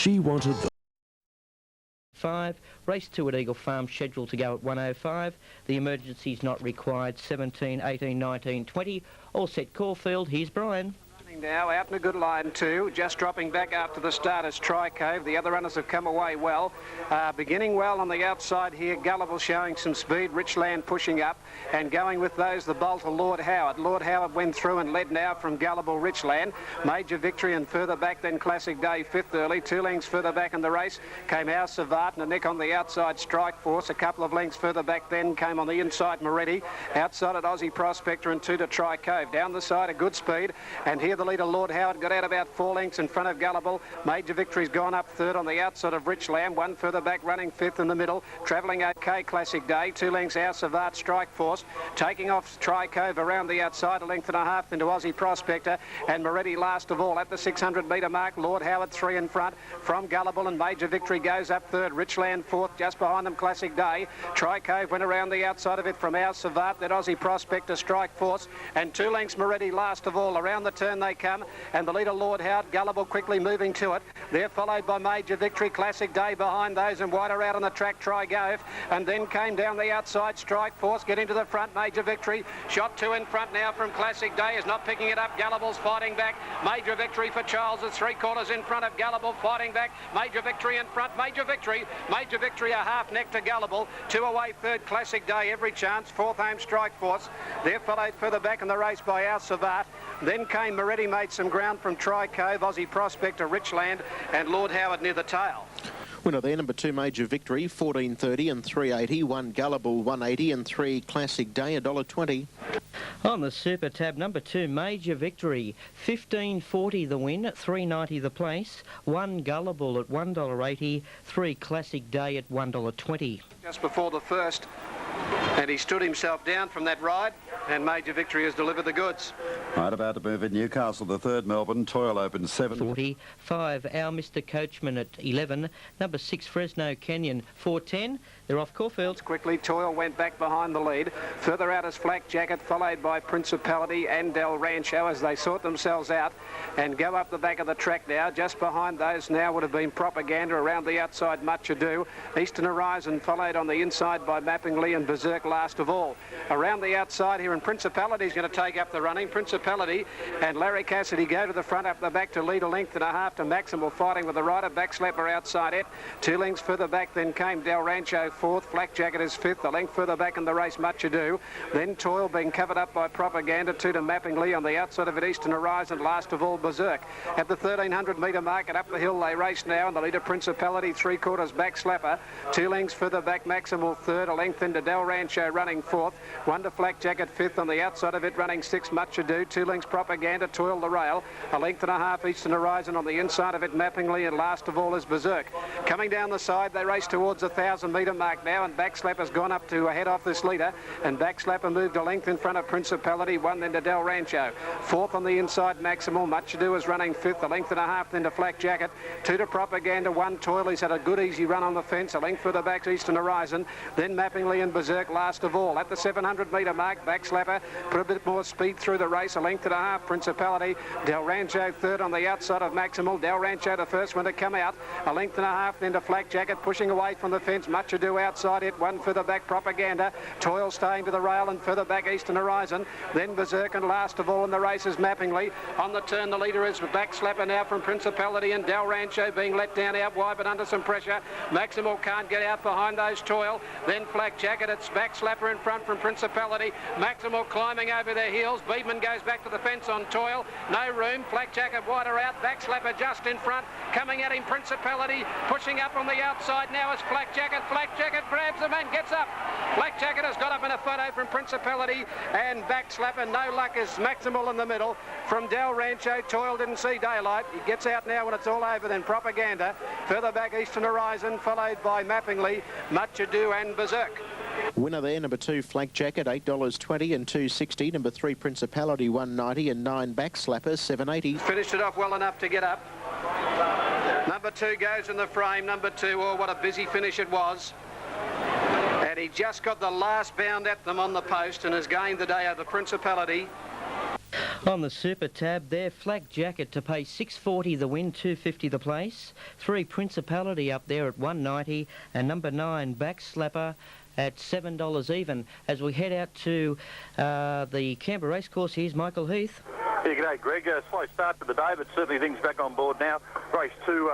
She wanted the 5. Race 2 at Eagle Farm scheduled to go at 1:05. The emergency's not required. 17, 18, 19, 20. All set Caulfield. Here's Brian. Now out in a good line too, just dropping back after the start is Tri-Cove. The other runners have come away well. Beginning well on the outside here, Gullible showing some speed, Richland pushing up, and going with those the bolter Lord Howard. Lord Howard went through and led now from Gullible, Richland. Major Victory and further back then Classic Day, 5th early. 2 lengths further back in the race came Our Savant and a neck on the outside Strike Force. A couple of lengths further back then came on the inside Moretti. Outside at Aussie Prospector and 2 to Tri-Cove. Down the side a good speed, and here the leader Lord Howard got out about 4 lengths in front of Gullible. Major Victory's gone up 3rd on the outside of Richland. 1 further back running 5th in the middle. Travelling OK Classic Day. 2 lengths Our Savant Strike Force. Taking off Tri-Cove around the outside, 1.5 lengths into Aussie Prospector, and Moretti last of all at the 600 metre mark. Lord Howard 3 in front from Gullible, and Major Victory goes up 3rd. Richland 4th, just behind them Classic Day. Tri-Cove went around the outside of it from Our Savant, then Aussie Prospector Strike Force, and 2 lengths Moretti last of all. Around the turn they come, and the leader Lord Howard, Gullible quickly moving to it. They're followed by Major Victory, Classic Day behind those, and wider out on the track Tri-Cove, and then came down the outside Strike Force, get into the front Major Victory, shot 2 in front now from Classic Day, is not picking it up. Gullible's fighting back. Major Victory for Charles is 3/4 in front of Gullible, fighting back. Major Victory in front. Major Victory a half neck to Gullible. 2 away 3rd Classic Day, every chance. 4th home Strike Force. They're followed further back in the race by Our Savant. Then came Moretti, made some ground from Tri-Cove, Aussie Prospector, Richland, and Lord Howard near the tail. Winner there, number 2 Major Victory, 14.30 and 3.80. 1 Gullible, 1.80 and 3 Classic Day, $1.20. On the Super Tab, number 2 Major Victory, 15.40 the win, 3.90 the place. 1 Gullible at $1.80. 3 Classic Day at $1.20. Just before the first, and he stood himself down from that ride, and Major Victory has delivered the goods. Right about to move in Newcastle, the 3rd Melbourne. Toil open 7. 5 Our Mr. Coachman at 11. Number 6 Fresno Canyon, 4.10. They're off Caulfield. Quickly, Toil went back behind the lead. Further out is Flak Jacket, followed by Principality and Del Rancho as they sort themselves out and go up the back of the track now. Just behind those now would have been Propaganda. Around the outside, Much Ado. Eastern Horizon followed on the inside by Mappingly and Berserk last of all. Around the outside here, and Principality's going to take up the running. Principality and Larry Cassidy go to the front, up the back to lead 1.5 lengths to Maximal, fighting with the rider. Backslapper outside it. 2 lengths further back then came Del Rancho 4th. Flak Jacket is 5th. A length further back in the race, Much Ado. Then Toil being covered up by Propaganda. 2 to Mappingly. On the outside of it, Eastern Horizon. Last of all, Berserk. At the 1,300 metre mark and up the hill they race now, and the leader Principality 3/4 Backslapper. 2 lengths further back, Maximal 3rd. A length into Del Rancho running 4th. 1 to Flak Jacket 5th. On the outside of it running 6, Much Ado. 2 lengths Propaganda, Toil the rail. 1.5 lengths Eastern Horizon. On the inside of it, Mappingly, and last of all is Berserk. Coming down the side, they race towards the 1,000 metre mark now, and Backslapper's gone up to head off this leader, and Backslapper moved a length in front of Principality, 1 then to Del Rancho. 4th on the inside, Maximal. Much Ado is running 5th. 1.5 lengths then to Flak Jacket. 2 to Propaganda, 1 Toil. He's had a good easy run on the fence. 1 length further back to Eastern Horizon. Then Mappingly and Berserk last of all. At the 700 metre mark, Backslapper put a bit more speed through the race. 1.5 lengths Principality. Del Rancho 3rd on the outside of Maximal. Del Rancho the first one to come out. 1.5 lengths then to Flak Jacket, pushing away from the fence. Much Ado outside it. 1 further back, Propaganda. Toil staying to the rail, and further back Eastern Horizon. Then Berserk, and last of all in the race is Mappingly. On the turn, the leader is Backslapper now from Principality, and Del Rancho being let down out wide but under some pressure. Maximal can't get out behind those Toil. Then Flak Jacket, it's Backslapper in front from Principality. Maximal climbing over their heels. Beedman goes back to the fence on Toil. No room. Flak Jacket wider out. Backslapper just in front. Coming at him, Principality. Pushing up on the outside now is Flak Jacket. Flak Jacket grabs him and gets up. Flak Jacket has got up in a photo from Principality, and Backslapper, no luck, is Maximal in the middle. From Del Rancho, Toil didn't see daylight. He gets out now when it's all over, then Propaganda. Further back Eastern Horizon, followed by Mappingly, Much Ado and Berserk. Winner there, number 2 Flak Jacket, $8.20 and $2.60. Number 3 Principality, $1.90 and 9 Backslapper, $7.80. Finished it off well enough to get up. Number 2 goes in the frame. Number 2, oh, what a busy finish it was. And he just got the last bound at them on the post and has gained the day over Principality. On the Super Tab there, Flak Jacket to pay $6.40 the win, $2.50 the place. 3 Principality up there at $1.90, and number 9 Backslapper at $7 even. As we head out to the Canberra Racecourse, here's Michael Heath. Yeah, g'day, Greg. Slow start to the day, but certainly things back on board now. Race 2,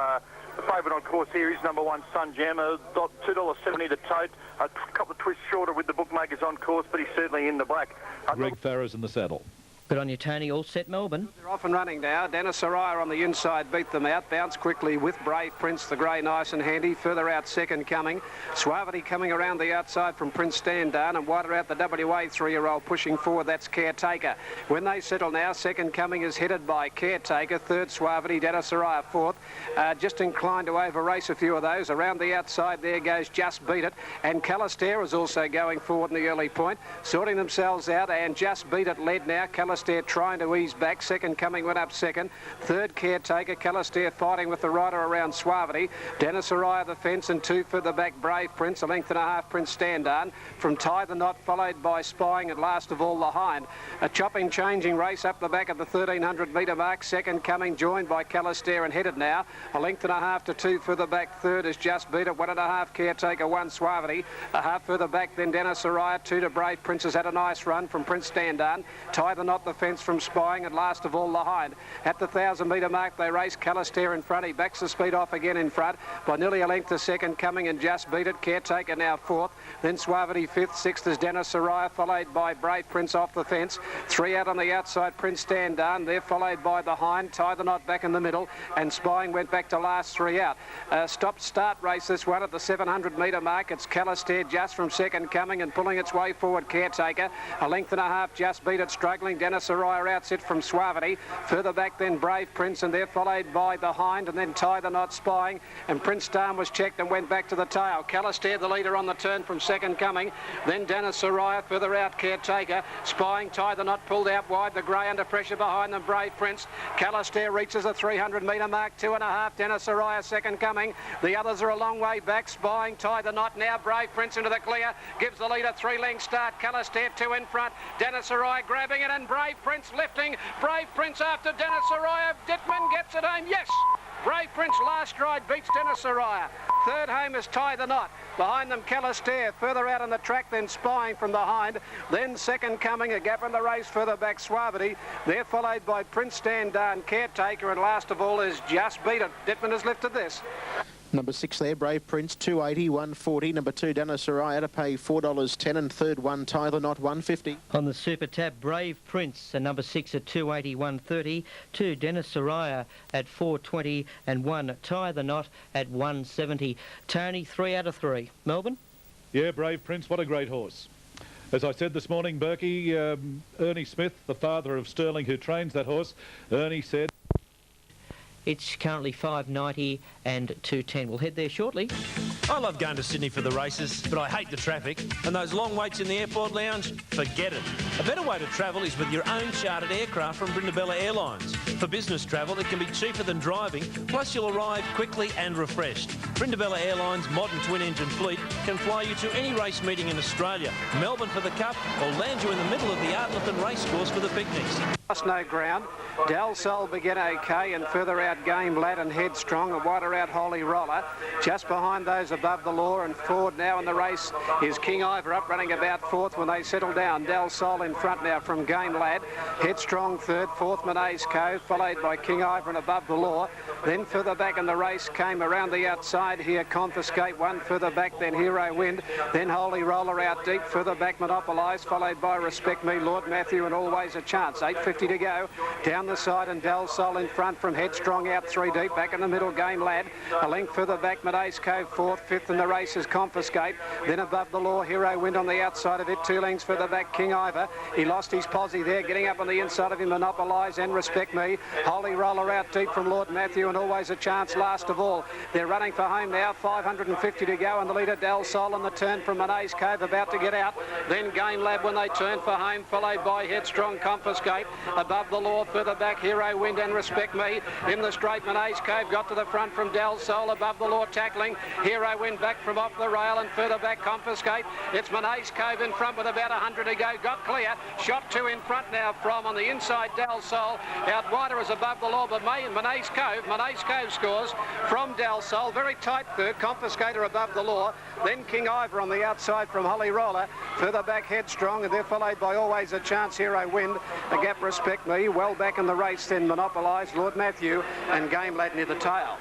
the favourite on course here is number 1, Sun Jammer, $2.70 to tote. A couple of twists shorter with the bookmakers on course, but he's certainly in the black. Greg Farrer's in the saddle. Good on you, Tony. All set, Melbourne. They're off and running now. Dennis Araya on the inside beat them out. Bounced quickly with Brave Prince, the grey, nice and handy. Further out, second coming. Suavity coming around the outside from Prince Standard, and wider out the WA 3-year-old pushing forward. That's Caretaker. When they settle now, second coming is headed by Caretaker. Third, Suavity. Dennis Araya fourth. Just inclined to over-race a few of those. Around the outside there goes Just Beat It. And Calister is also going forward in the early point. Sorting themselves out, and Just Beat It led now. Calister trying to ease back. Second coming went up second. Third, Caretaker. Calister fighting with the rider around Suavity. Dennis Araya the fence, and 2 for the back, Brave Prince. A length and a half, Prince Standard. From Tie the Knot, followed by Spying, and last of all, the Hind. A chopping, changing race up the back of the 1,300 metre mark. Second coming, joined by Calister and headed now. A length and a half to 2 for the back. Third is Just Beat It. 1.5, Caretaker. 1, Suavity. A half further back, then Dennis Araya. 2 to Brave Prince. Has had a nice run from Prince Standard. Tie the Knot, the fence from Spying, and last of all, the Hind. At the 1,000 metre mark, they race. Calister in front. He backs the speed off again in front by nearly a length to second coming, and Just Beat It. Caretaker now fourth. Then Suavity fifth. Sixth is Dennis Araya, followed by Brave Prince off the fence. 3 out on the outside, Prince Standard. They're followed by the Hind. Tie the Knot back in the middle, and Spying went back to last 3 out. Stop-start race, this one at the 700 metre mark. It's Calister just from second coming and pulling its way forward. Caretaker. A length and a half, Just Beat It struggling. Dennis Araya outset from Suavity. Further back then Brave Prince, and they're followed by the Hind, and then Tie the Knot, Spying, and Prince Darm was checked and went back to the tail. Calister the leader on the turn from second coming. Then Dennis Araya, further out Caretaker. Spying, Tie the Knot pulled out wide. The grey under pressure behind them, Brave Prince. Calister reaches the 300 metre mark. 2.5, Dennis Araya second coming. The others are a long way back. Spying, Tie the Knot now. Brave Prince into the clear. Gives the leader 3-length start. Calister 2 in front. Dennis Araya grabbing it, and Brave Prince lifting. Brave Prince after Dennis Araya. Dittman gets it home. Yes! Brave Prince last ride beats Dennis Araya. Third home is Tie the Knot. Behind them Calister. Further out on the track then Spying from the Hind. Then second coming, a gap in the race further back, Suavity. They're followed by Prince Standard, Caretaker, and last of all is Just Beat It. Dittman has lifted this. Number 6 there, Brave Prince, $2.80, $1.40. Number 2, Dennis Araya to pay $4.10, and third one, Tie the Knot, $1.50. On the Super Tab, Brave Prince, and number 6 at $2.80, $1.30. 2, Dennis Araya at $4.20, and 1, Tie the Knot at $1.70. Tony, 3 out of 3. Melbourne? Yeah, Brave Prince, what a great horse. As I said this morning, Berkey, Ernie Smith, the father of Sterling, who trains that horse, Ernie said... It's currently $5.90 and $2.10. We'll head there shortly. I love going to Sydney for the races, but I hate the traffic. And those long waits in the airport lounge, forget it. A better way to travel is with your own chartered aircraft from Brindabella Airlines. For business travel, it can be cheaper than driving, plus you'll arrive quickly and refreshed. Brindabella Airlines' modern twin-engine fleet can fly you to any race meeting in Australia, Melbourne for the Cup, or land you in the middle of the Ardlethan racecourse for the picnics. No ground. Del Sol began okay, and further out Game Lad and Headstrong, and wider out Holy Roller. Just behind those above the law, and forward now in the race is King Ivor up running about fourth when they settle down. Del Sol in front now from Game Lad. Headstrong third, fourth Monet's Cove, followed by King Ivor and above the law. Then further back in the race came around the outside here Confiscate, one further back, then Hero Wind, then Holy Roller out deep, further back Monopolise, followed by Respect Me, Lord Matthew, and Always a Chance. 8.50 to go. Down the side and Del Sol in front from Headstrong out 3 deep. Back in the middle, Game Lad. A length further back, Monet's Cove fourth. Fifth in the race is Confiscate. Then above the law, Hero Wind on the outside of it. 2 lengths further back, King Ivor. He lost his posse there. Getting up on the inside of him, Monopolise and Respect Me. Holy Roller out deep from Lord Matthew and Always a Chance last of all. They're running for home now. 550 to go, and the leader Del Sol on the turn from Monet's Cove about to get out. Then Game Lad when they turn for home, followed by Headstrong, Confiscate. Above the Law, further back, Hero Wind and Respect Me. In the straight, Monaze Cove got to the front from Del Sol. Above the Law, tackling. Hero Wind back from off the rail, and further back, Confiscate. It's Monaze Cove in front with about 100 to go. Got clear. Shot 2 in front now from on the inside, Del Sol. Out wider is Above the Law, but Monaze Cove scores from Del Sol. Very tight third. Confiscator Above the Law. Then King Ivor on the outside from Holly Roller. Further back, Headstrong, and they're followed by Always a Chance, Hero Wind. A gap, Respect Me. Well back in the race, then Monopolised, Lord Matthew, and Game Lad near the tail.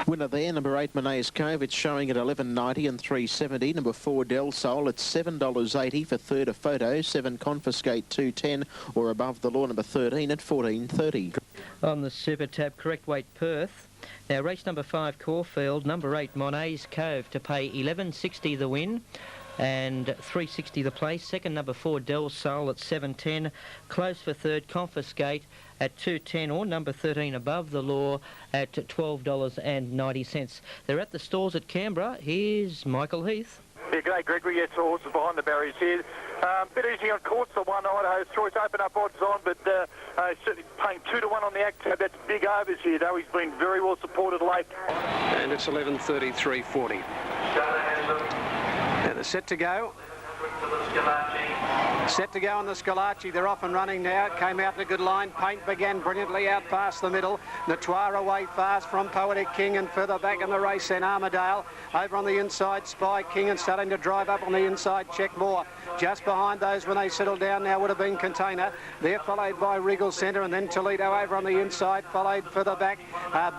Winner there, number 8, Monaze Cove. It's showing at $11.90 and $3.70. Number 4, Del Sol. It's $7.80 for third, A Photo. 7, Confiscate, $2.10, or Above the Law, number 13 at $14.30. On the Super Tab, correct weight, Perth. Now, race number 5, Caulfield. Number 8, Monaze Cove, to pay $11.60 the win and $3.60 the place. Second, number 4, Del Sol at $7.10. Close for third, Confiscate at $2.10, or number 13, Above the Law, at $12.90. They're at the stalls at Canberra. Here's Michael Heath. Yeah, g'day, Gregory. Yes, horses behind the barriers here. Bit easy on course, the one Idaho's Choice. Open up odds on, but certainly paying 2 to 1 on the act. That's big overs here, though. He's been very well supported late. And it's 11:33:40. And they're set to go. Set to go on the Scalacci. They're off and running now. It came out in a good line. Paint began brilliantly out past the middle. Natoire away fast from Poetic King, and further back in the race then Armadale. Over on the inside, Spy King, and starting to drive up on the inside, Check More. Just behind those when they settle down now would have been Container. They're followed by Regal Centre, and then Toledo over on the inside, followed further back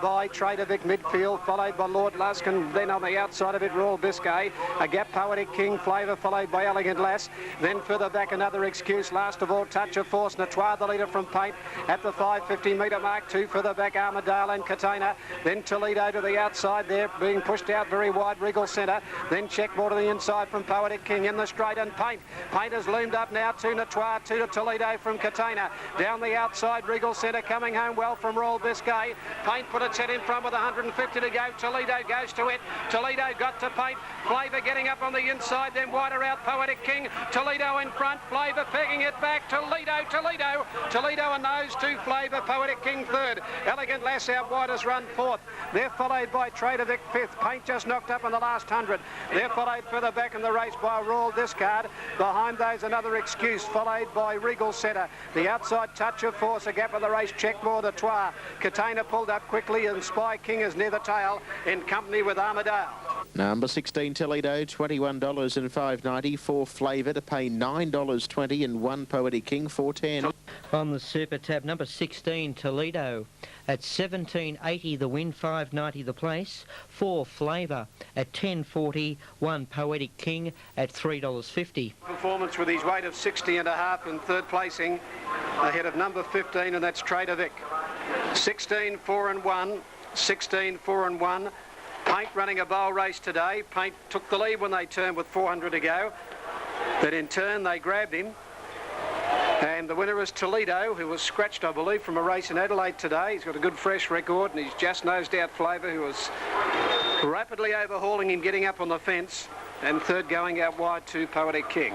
by Trader Vic midfield, followed by Lord Lusk, and then on the outside of it, Royal Biscay. A gap, Poetic King, Flavour, followed by Elegant Lass. Then further back, another excuse. Last of all, Touch of Force. Natoire, the leader from Paint, at the 550 metre mark. 2 further back, Armadale and Container. Then Toledo to the outside there, being pushed out very wide, Regal Centre. Then Checkmore to the inside from Poetic King in the straight, and Paint. Paint has loomed up now to Natoire, 2 to Toledo from Container. Down the outside, Regal Centre coming home well from Royal Biscay. Paint put its head in front with 150 to go. Toledo goes to it. Toledo got to Paint. Flavour getting up on the inside, then wider out, Poetic King. Toledo in front, Flavour pegging it back. Toledo and those 2, Flavour, Poetic King third. Elegant Lass out wide has run fourth. They're followed by Trader Vic fifth. Paint just knocked up in the last 100. They're followed further back in the race by Royal Discard. Behind those, another excuse, followed by Regal Centre. The outside, Touch of Force, a gap of the race, Checkmore, the Toire. Container pulled up quickly, and Spy King is near the tail in company with Armadale. Number 16, Toledo, $21 and $5.90. 4 Flavour to pay $9.20, and 1 Poetic King, $4.10. On the Super Tab, number 16, Toledo, at $17.80 the win, $5.90 the place. 4 Flavour at $10.40, 1 Poetic King at $3.50. Performance with his weight of 60.5 in third placing, ahead of number 15, and that's Trader Vic. 16, 4 and 1. 16, 4 and 1. Paint running a bowl race today. Paint took the lead when they turned with 400 to go. But in turn, they grabbed him. And the winner is Toledo, who was scratched, I believe, from a race in Adelaide today. He's got a good fresh record, and he's just nosed out Flavour, who was rapidly overhauling him, getting up on the fence. And third going out wide to Poetic King.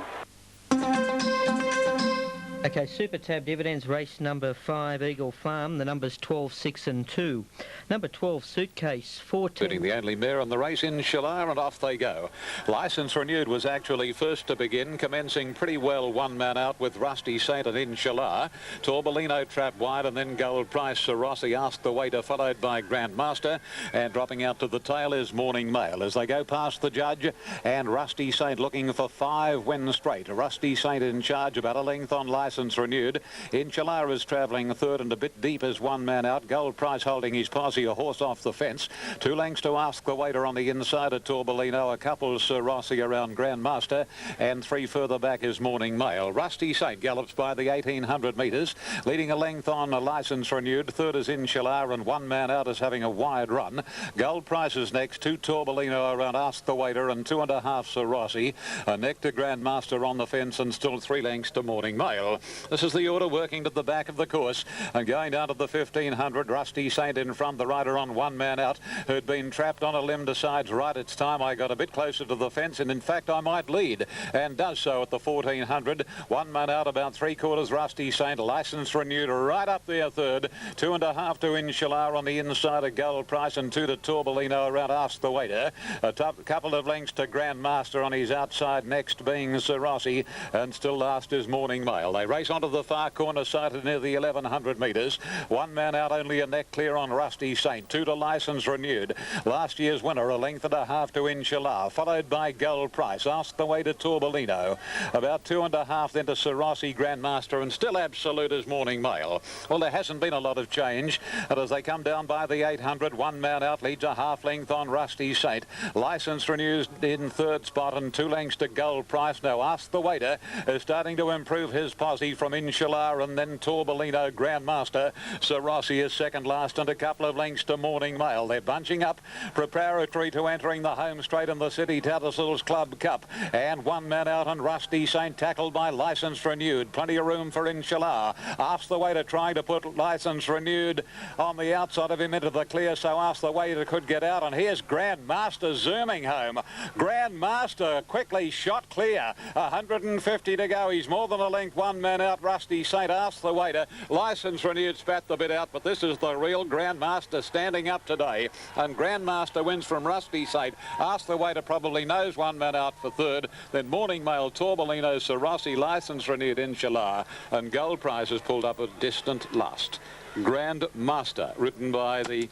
Okay, Super Tab dividends, race number 5, Eagle Farm. The numbers 12, 6 and 2. Number 12, Suitcase, 14. The only mare on the race in Shalar, and off they go. Licence Renewed was actually first to begin, commencing pretty well, 1 man out with Rusty Saint and in Shalar. Torbellino trapped wide, and then Gold Price. Sir Rossi asked the waiter, followed by Grandmaster, and dropping out to the tail is Morning Mail as they go past the judge, and Rusty Saint looking for 5 wins straight. Rusty Saint in charge, about a length on Licence Renewed. In Shalar is travelling third and a bit deep as 1 man out. Gold Price holding his posse, a horse off the fence. 2 lengths to Ask the Waiter on the inside at Torbellino. A couple Sir Rossi around Grandmaster, and 3 further back is Morning Mail. Rusty Saint gallops by the 1800 metres, leading a length on a Licence Renewed. Third is in Shalar, and 1 man out is having a wide run. Gold Price is next, 2 Torbellino around Ask the Waiter, and 2.5 Sir Rossi. A neck to Grandmaster on the fence, and still 3 lengths to Morning Mail. This is the order working to the back of the course and going down to the 1500. Rusty Saint in front, the rider on one man out who'd been trapped on a limb decides, right, it's time I got a bit closer to the fence, and in fact I might lead, and does so at the 1400. One man out, about 3/4 Rusty Saint, license renewed, right up there third. 2.5 to Inshallah on the inside of Gold Price, and 2 to Torbellino around Ask the Waiter. A couple of lengths to Grand Master on his outside, next being Sir Rossi, and still last is Morning Mail. They race onto the far corner sighted near the 1100 metres. One man out, only a neck clear on Rusty Saint. 2 to License Renewed. Last year's winner, a length and a half to Inshallah, followed by Gold Price. Ask the way to Torbellino. About 2.5 then to Sir Rossi, Grand Master, and still absolute as Morning Mail. Well, there hasn't been a lot of change, and as they come down by the 800, one man out leads a half length on Rusty Saint. License Renewed in third spot, and 2 lengths to Gold Price. Now Ask the Waiter is starting to improve his posse from Inshallah, and then Torbellino, Grand Master. Sir Rossi is second last, and a couple of lengths to Morning Mail. They're bunching up, preparatory to entering the home straight in the City Tattersalls Club Cup. And one man out on Rusty Saint, tackled by License Renewed. Plenty of room for Inshallah. Ask the Waiter trying to put License Renewed on the outside of him into the clear, so Ask the Waiter could get out. And here's Grand Master zooming home. Grand Master quickly shot clear. 150 to go. He's more than a length. One man out. Rusty Saint. Ask the Waiter. License Renewed spat the bit out, but this is the real Grand Master standing up today. And Grand Master wins from Rusty Saint. Ask the Waiter probably knows one man out for third. Then Morning Mail, Torbellino, Sir Rossi, License Renewed, Inshallah, and Gold Prize has pulled up a distant last. Grand Master, written by the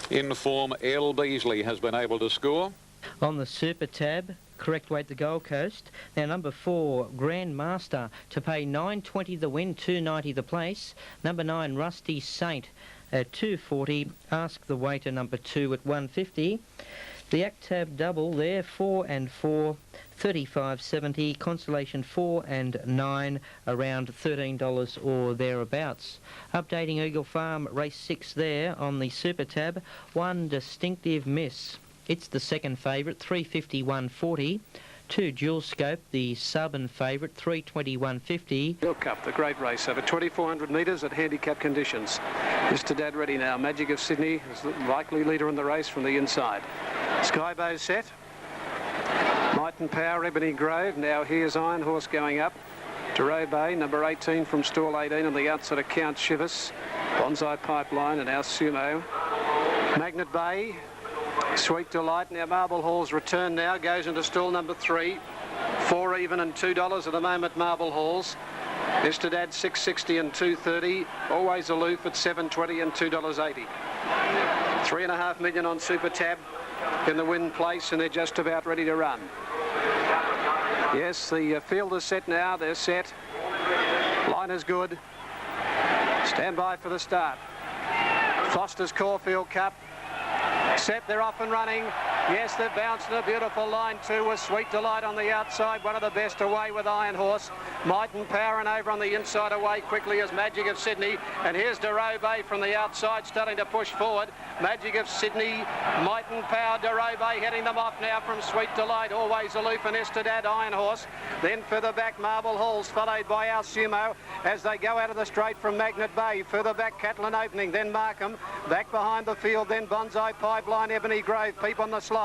in-form L. Beasley, has been able to score. On the Super Tab, correct weight the Gold Coast. Now number 4, Grand Master, to pay $9.20 the win, $2.90 the place. Number 9, Rusty Saint at $2.40. Ask the Waiter, number 2 at $1.50. The Actab double there, 4 and 4, $35.70. Constellation 4 and 9, around $13 or thereabouts. Updating Eagle Farm, race 6 there on the Super Tab. One Distinctive Miss. It's the second favourite, $351.40. 2 Dual Scope, the sub and favourite, $321.50. Milk Cup, the great race over 2,400 metres at handicap conditions. Mr. Dad ready now. Magic of Sydney is the likely leader in the race from the inside. Skybow set. Might and Power, Ebony Grove. Now here's Iron Horse going up. Duro Bay, number 18 from stall 18 on the outside of Count Chivas. Bonsai Pipeline and our Sumo. Magnet Bay. Sweet Delight. Now Marble Hall's return now goes into stall number 3. 4 even and $2 at the moment, Marble Hall's. Mr. Dad, $6.60 and $2.30. Always Aloof at $7.20 and $2.80. $3.5 million on Super Tab in the win place, and they're just about ready to run. Yes, the field is set now. They're set. Line is good. Stand by for the start. Foster's Caulfield Cup. Set, they're off and running. Yes, they've bounced in a beautiful line too with Sweet Delight on the outside. One of the best away with Iron Horse. Might and Power, and over on the inside away quickly as Magic of Sydney. And here's Duro Bay from the outside starting to push forward. Magic of Sydney, Might and Power, Duro Bay heading them off now from Sweet Delight. Always Aloof and Estadad, Iron Horse. Then further back Marble Halls, followed by our Sumo as they go out of the straight from Magnet Bay. Further back Catlin Opening, then Markham. Back behind the field, then Bonsai Pipeline, Ebony Grove, Peep on the Sly.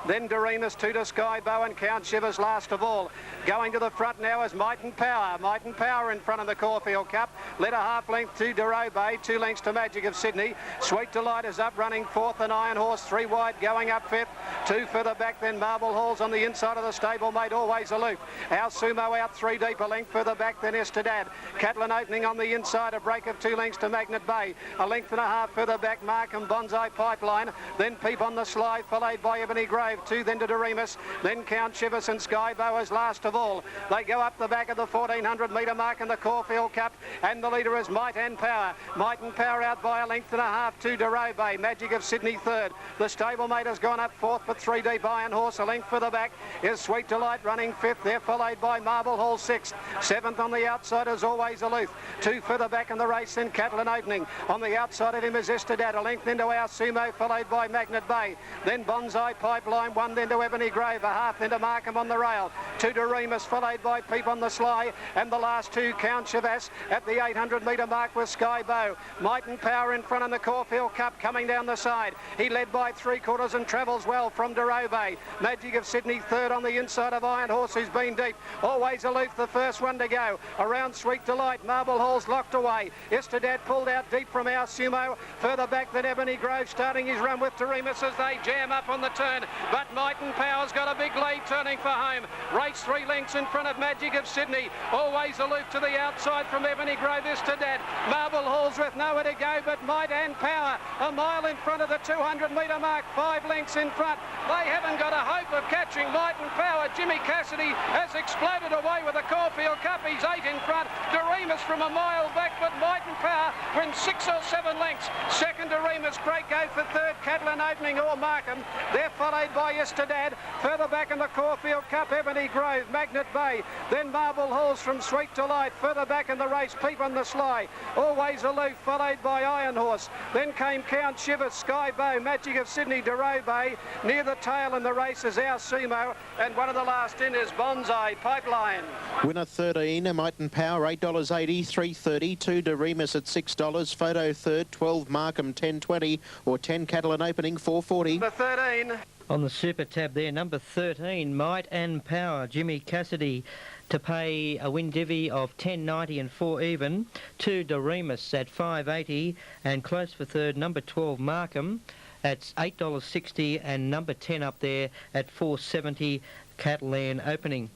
Then Doremus, 2 to Skybow and Count Shivers last of all. Going to the front now is Might and Power. Might and Power in front of the Caulfield Cup. Led a half length to Duro Bay, 2 lengths to Magic of Sydney. Sweet Delight is up running 4th, and Iron Horse 3 wide going up 5th. 2 further back, then Marble Halls on the inside of the stablemate, Always Aloof. Our Sumo out 3 deep, a length further back than Estadad. Catlin Opening on the inside, a break of 2 lengths to Magnet Bay. A length and a half further back, Markham, Bonsai Pipeline. Then Peep on the Sly, followed by Ebony Grove. 2 then to Doremus. Then Count Chivas and Skybow as last of all. They go up the back of the 1400 metre mark in the Caulfield Cup, and the leader is Might and Power. Might and Power out by a length and a half to Duro Bay. Magic of Sydney 3rd. The stablemate has gone up 4th, but 3 deep. Iron Horse a length further back is Sweet Delight running 5th. They're followed by Marble Hall 6th. 7th on the outside is Always Aloof. 2 further back in the race, then Catlin Opening. On the outside of him is Estadad. A length into our Sumo, followed by Magnet Bay. Then Bonsai Pipeline, one then to Ebony Grove, a half then to Markham on the rail. Two to Remus, followed by Peep on the Sly, and the last two Count Chavas at the 800-metre mark with Sky Bow. Might and Power in front in the Caulfield Cup coming down the side. He led by 3/4 and travels well from Derobe. Magic of Sydney third on the inside of Iron Horse, who's been deep. Always Aloof, the first one to go. Around Sweet Delight, Marble Hall's locked away. Istedad pulled out deep from our Sumo. Further back than Ebony Grove, starting his run with Doremus as they jam up on the turn. But Might and Power's got a big lead turning for home. Race 3 lengths in front of Magic of Sydney. Always Aloof to the outside from Ebony Grove, Istedad. Marble Hall's with nowhere to go, but Might and Power a mile in front of the 200-metre mark, 5 lengths in front. They haven't got a hope of catching Might and Power. Jimmy Cassidy has exploded away with the Caulfield Cup. He's 8 in front. Doremus from a mile back, but Might and Power wins 6 or 7 lengths. Second Doremus, great go for third. Catalan Opening or Markham. They're followed by Istedad. Further back in the Caulfield Cup, Ebony Grove, Magnet Bay. Then Marble Halls from Sweet Delight. Further back in the race, Peep on the Sly. Always Aloof, followed by Iron Horse. Then came Count Shivers, Sky Bow, Magic of Sydney, Derobe. Near the tail in the race is our Sumo. And one of the last in is Bonsai Pipeline. Winner 13, Might and Power, $8.80, $3.30. 2 Doremus at $6. Photo third, 12 Markham, $10.20. Or 10 Catalan Opening, $4.40. The 13. On the super tab there, number 13, Might and Power, Jimmy Cassidy, to pay a win divvy of $10.90 and 4 even. 2 Doremus at $5.80, and close for third, number 12, Markham, at $8.60, and number 10 up there at $4.70, Catalan Opening.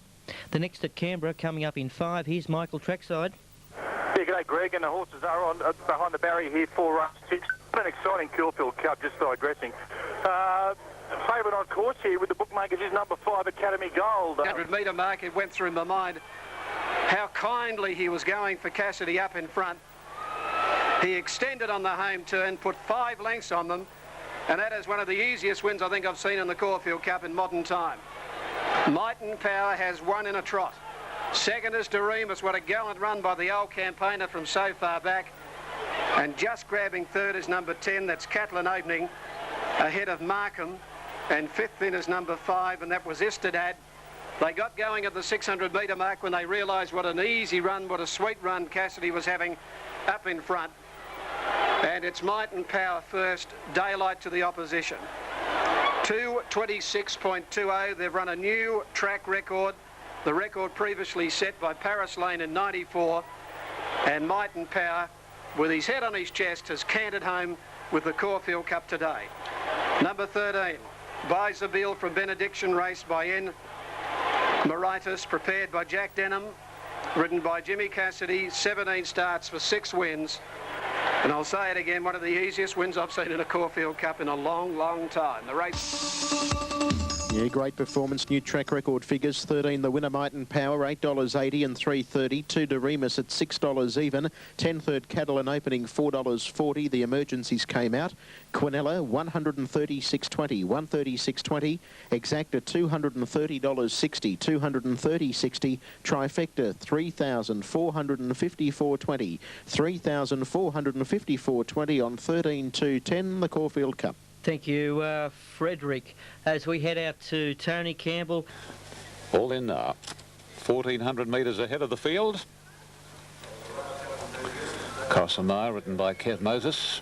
The next at Canberra, coming up in 5, here's Michael Trackside. Yeah, g'day, Greg, and the horses are on behind the barrier here for 6. An exciting Caulfield Cup, just digressing. Favourite on course here with the bookmakers is number 5, Academy Gold. 100-metre mark, it went through my mind how kindly he was going for Cassidy up in front. He extended on the home turn, put 5 lengths on them, and that is one of the easiest wins I think I've seen in the Caulfield Cup in modern time. Might and Power has won in a trot. Second is Doremus. What a gallant run by the old campaigner from so far back. And just grabbing third is number 10, that's Catalan Opening, ahead of Markham. And fifth in is number 5, and that was Istedad. They got going at the 600-metre mark when they realised what an easy run, what a sweet run Cassidy was having up in front. And it's Might and Power first, daylight to the opposition. 2:26.20. They've run a new track record, the record previously set by Paris Lane in '94. And Might and Power, with his head on his chest, has cantered home with the Caulfield Cup today. Number 13, Bizabeel from Benediction, raced by N. Moritis, prepared by Jack Denham, ridden by Jimmy Cassidy, 17 starts for 6 wins. And I'll say it again, one of the easiest wins I've seen in a Caulfield Cup in a long, long time. The race... Yeah, great performance. New track record figures. 13, the winner, Might and Power, $8.80 and $3.30. 2 Doremus at $6 even. 10 third Catalan Opening, $4.40. The emergencies came out. Quinella, $136.20, $136.20. Exacta, $230.60, $230.60. Trifecta, $3,454.20, $3,454.20 on 13-2-10, the Caulfield Cup. Thank you, Frederick. As we head out to Tony Campbell. All in now. 1,400 metres ahead of the field. Cosima, written by Kev Moses.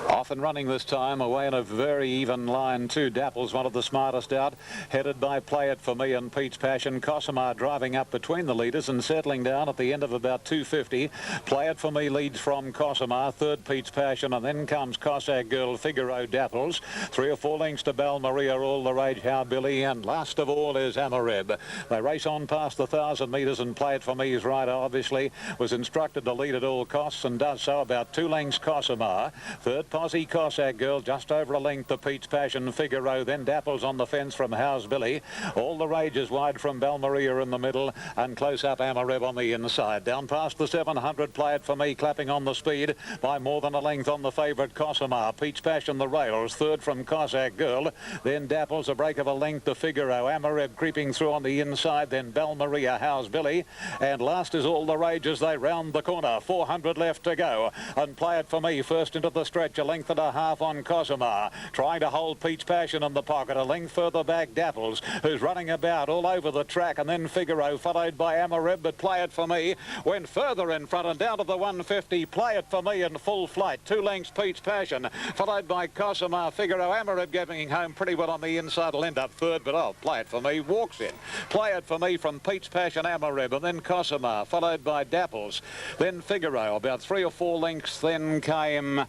Off and running this time, away in a very even line. 2 Dapples, one of the smartest out, headed by Play It For Me and Pete's Passion. Cosima driving up between the leaders and settling down at the end of about 250. Play It For Me leads from Cosima, third Pete's Passion, and then comes Cossack Girl, Figaro, Dapples. 3 or 4 lengths to Bal Maria, All the Rage, How Billy, and last of all is Amareb. They race on past the 1,000 metres, and Play It For Me's rider obviously was instructed to lead at all costs and does so, about 2 lengths Cosima. Third Posse Cossack Girl, just over a length to Pete's Passion, Figaro, then Dapples on the fence from How's Billy. All the Rages wide from Bal Maria in the middle, and close up Amareb on the inside. Down past the 700, Play It For Me, clapping on the speed by more than a length on the favourite Cosima. Pete's Passion the rails, third from Cossack Girl, then Dapples a break of a length to Figaro. Amareb creeping through on the inside, then Bal Maria, How's Billy, and last is All the Rages. They round the corner, 400 left to go, and Play It For Me first into the stretch, a length length and a half on Cosima. Trying to hold Peach Passion in the pocket. A length further back, Dapples, who's running about all over the track, and then Figaro, followed by Amareb, but Play It For Me went further in front and down to the 150. Play It For Me in full flight. 2 lengths Peach Passion, followed by Cosima, Figaro, Amareb getting home pretty well on the inside. Will end up third, but Play It For Me walks in. Play It For Me from Peach Passion, Amareb, and then Cosima, followed by Dapples, then Figaro. About 3 or 4 lengths then came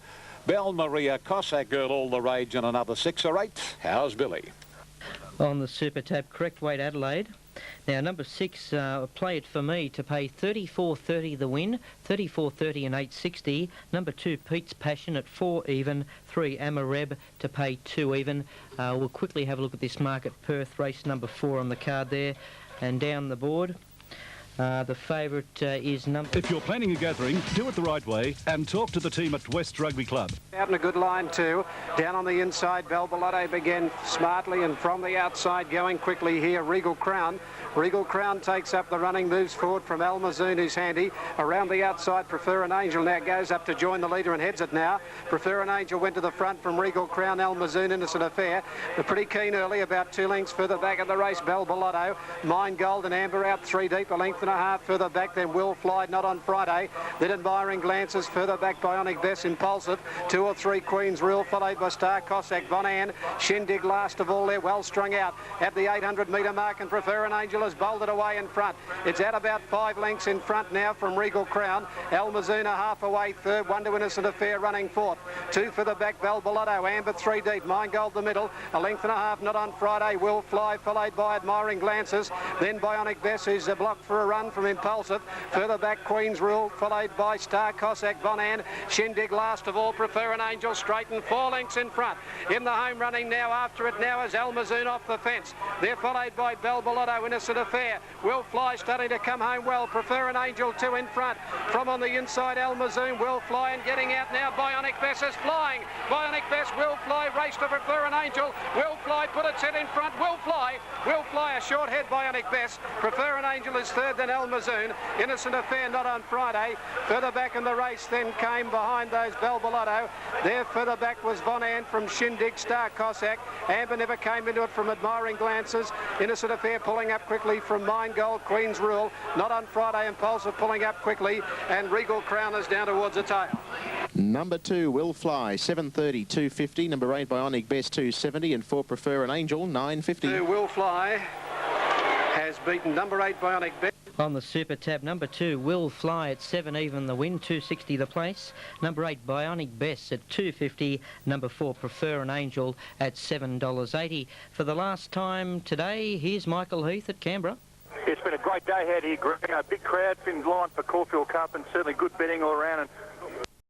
Belle Maria, Cossack Girl, all the rage, and another 6 or 8. How's Billy? On the Super Tab, correct weight Adelaide. Now, number 6, Play It For Me to pay 34.30 the win, 34.30 and 8.60. Number 2, Pete's Passion at 4 even, 3 Amareb to pay 2 even. We'll quickly have a look at this market. Perth, race number 4 on the card there, and down the board. The favourite is number... If you're planning a gathering, do it the right way and talk to the team at West Rugby Club. Out in a good line too. Down on the inside, Belbalotte began smartly, and from the outside going quickly here, Regal Crown. Regal Crown takes up the running, moves forward from Almazoon, who's handy. Around the outside, Prefer an Angel now goes up to join the leader and heads it now. Prefer an Angel went to the front from Regal Crown, Almazoon, Innocent Affair. They're pretty keen early, about 2 lengths further back of the race, Belbalotto. Mine Gold and Amber out 3 deep, a length and a half further back, then Will Fly, Not On Friday. Then Admiring Glances, further back Bionic Bess, Impulsive. 2 or 3 Queen's Rule, followed by Star Cossack, Von Ann. Shindig last of all, they're well strung out at the 800 metre mark, and Prefer an Angel has bolted away in front. It's at about 5 lengths in front now from Regal Crown. Almazuna half away third, Wonder Innocent Affair running fourth. 2 for the back, Belbalotto, Amber 3 deep, Mine Gold the middle, a length and a half, Not On Friday, Will Fly, followed by Admiring Glances, then Bionic Bess, who's blocked for a run from Impulsive. Further back, Queen's Rule, followed by Star Cossack, Von Ann. Shindig last of all, Prefer an Angel, straightened 4 lengths in front. In the home running now, after it now is Almazoon off the fence. They're followed by Belbalotto, Innocent Affair. Will Fly starting to come home well. Prefer an Angel 2 in front. From on the inside, Almazoon, Will Fly, and getting out now, Bionic Bess is flying. Bionic Bess, Will Fly, race to Prefer an Angel. Will Fly put its head in front. Will Fly, a short head, Bionic Bess. Prefer an Angel is third, then Almazoon. Innocent Affair, Not On Friday. Further back in the race then came behind those Belbalotto. There further back was Von Ann from Shindig, Star Cossack. Amber never came into it from Admiring Glances. Innocent Affair pulling up quickly from Mine Gold, Queen's Rule. Not On Friday, Impulsive pulling up quickly, and Regal Crown is down towards the tail. Number 2, Will Fly, 7.30, 2.50. Number 8, Bionic Best, 2.70. And 4, Prefer an Angel, 9.50. Will Fly has beaten number 8, Bionic Best. On the Super Tab, number 2, Will Fly at 7 even the win, 2.60 the place. Number 8, Bionic Bess at 2.50. Number 4, Prefer an Angel at $7.80. For the last time today, here's Michael Heath at Canberra. It's been a great day out here, Greg. A big crowd in line for Caulfield Cup, and certainly good betting all around. And